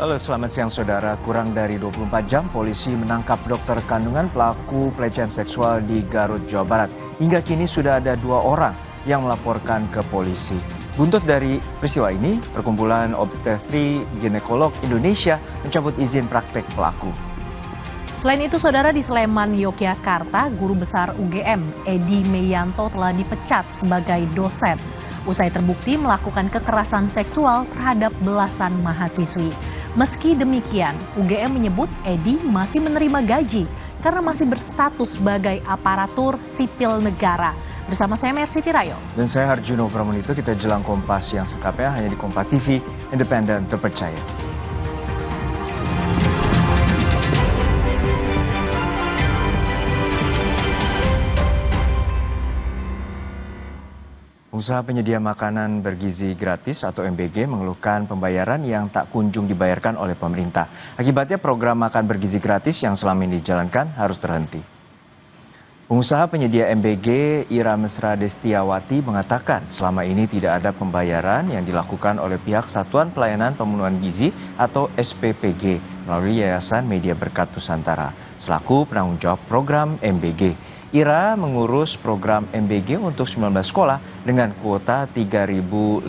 Halo, selamat siang saudara. Kurang dari 24 jam, polisi menangkap dokter kandungan pelaku pelecehan seksual di Garut, Jawa Barat. Hingga kini sudah ada 2 orang yang melaporkan ke polisi. Buntut dari peristiwa ini, Perkumpulan Obstetri Ginekolog Indonesia mencabut izin praktek pelaku. Selain itu, saudara, di Sleman, Yogyakarta, guru besar UGM, Edi Meyanto telah dipecat sebagai dosen. Usai terbukti melakukan kekerasan seksual terhadap belasan mahasiswi. Meski demikian, UGM menyebut Edi masih menerima gaji karena masih berstatus sebagai aparatur sipil negara. Bersama saya Mercy Tirayo. Dan saya Harjuno Pramonito, kita jelang Kompas yang selengkapnya hanya di Kompas TV, independen terpercaya. Usaha penyedia makanan bergizi gratis atau MBG mengeluhkan pembayaran yang tak kunjung dibayarkan oleh pemerintah. Akibatnya program makan bergizi gratis yang selama ini dijalankan harus terhenti. Pengusaha penyedia MBG Ira Mesra Destiawati mengatakan selama ini tidak ada pembayaran yang dilakukan oleh pihak Satuan Pelayanan Pemenuhan Gizi atau SPPG melalui Yayasan Media Berkat Nusantara selaku penanggung jawab program MBG. Ira mengurus program MBG untuk 19 sekolah dengan kuota 3.500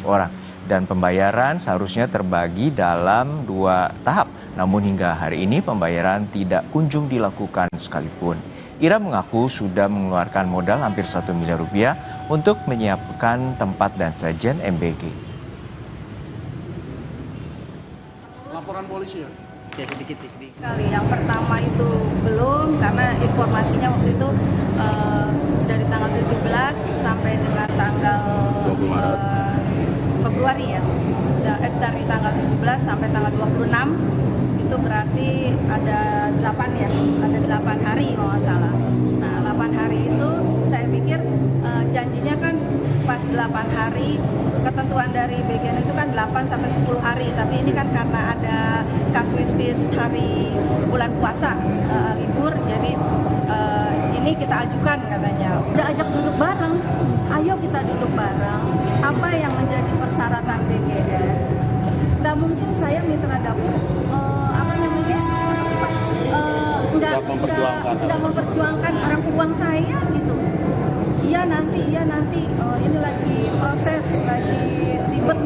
orang. Dan pembayaran seharusnya terbagi dalam 2 tahap. Namun hingga hari ini pembayaran tidak kunjung dilakukan sekalipun. Ira mengaku sudah mengeluarkan modal hampir 1 miliar rupiah untuk menyiapkan tempat dan sajian MBG. Laporan polisi ya? Ya, sedikit. Kali yang pertama itu belum, karena informasinya waktu itu dari tanggal 17 sampai dengan tanggal 20 Maret. Februari ya. Dari tanggal 17 sampai tanggal 26 itu berarti ada 8 ya, ada 8 hari kalau nggak salah. Nah, 8 hari itu saya pikir janjinya kan pas 8 hari, ketentuan dari BGN itu kan 8 sampai 10 hari, tapi ini kan karena ada kasuistis hari bulan puasa libur, jadi ini kita ajukan katanya. Udah ajak duduk bareng, ayo kita duduk bareng. Apa yang menjadi persyaratan BGN? Nggak mungkin saya mitra dapur nggak memperjuangkan orang uang saya gitu. Iya nanti ini lagi proses, lagi ribet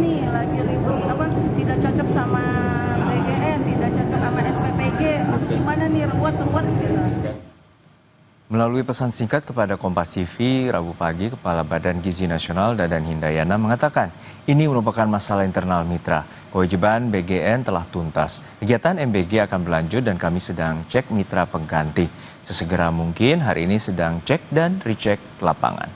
tidak cocok sama BGN, tidak cocok sama SPPG, gimana nih ruwet gitu. Melalui pesan singkat kepada Kompas TV, Rabu pagi, Kepala Badan Gizi Nasional Dadan Hindayana mengatakan ini merupakan masalah internal mitra. Kewajiban BGN telah tuntas. Kegiatan MBG akan berlanjut dan kami sedang cek mitra pengganti. Sesegera mungkin hari ini sedang cek dan recheck lapangan.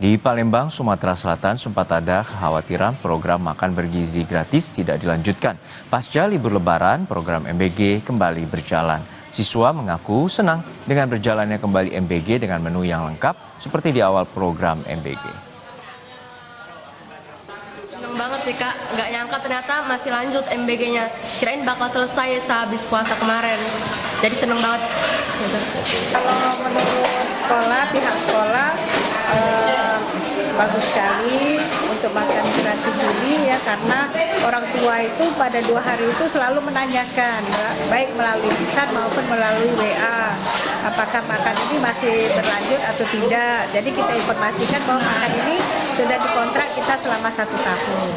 Di Palembang, Sumatera Selatan sempat ada kekhawatiran program makan bergizi gratis tidak dilanjutkan. Pasca libur Lebaran, program MBG kembali berjalan. Siswa mengaku senang dengan berjalannya kembali MBG dengan menu yang lengkap seperti di awal program MBG. Senang banget sih Kak, nggak nyangka ternyata masih lanjut MBG-nya. Kirain bakal selesai sehabis puasa kemarin, jadi senang banget. Kalau menurut sekolah, pihak sekolah bagus sekali untuk makan gratis ini ya, karena orang tua itu pada 2 hari itu selalu menanyakan baik melalui pesan maupun melalui WA apakah makan ini masih berlanjut atau tidak. Jadi kita informasikan bahwa makan ini sudah dikontrak kita selama 1 tahun.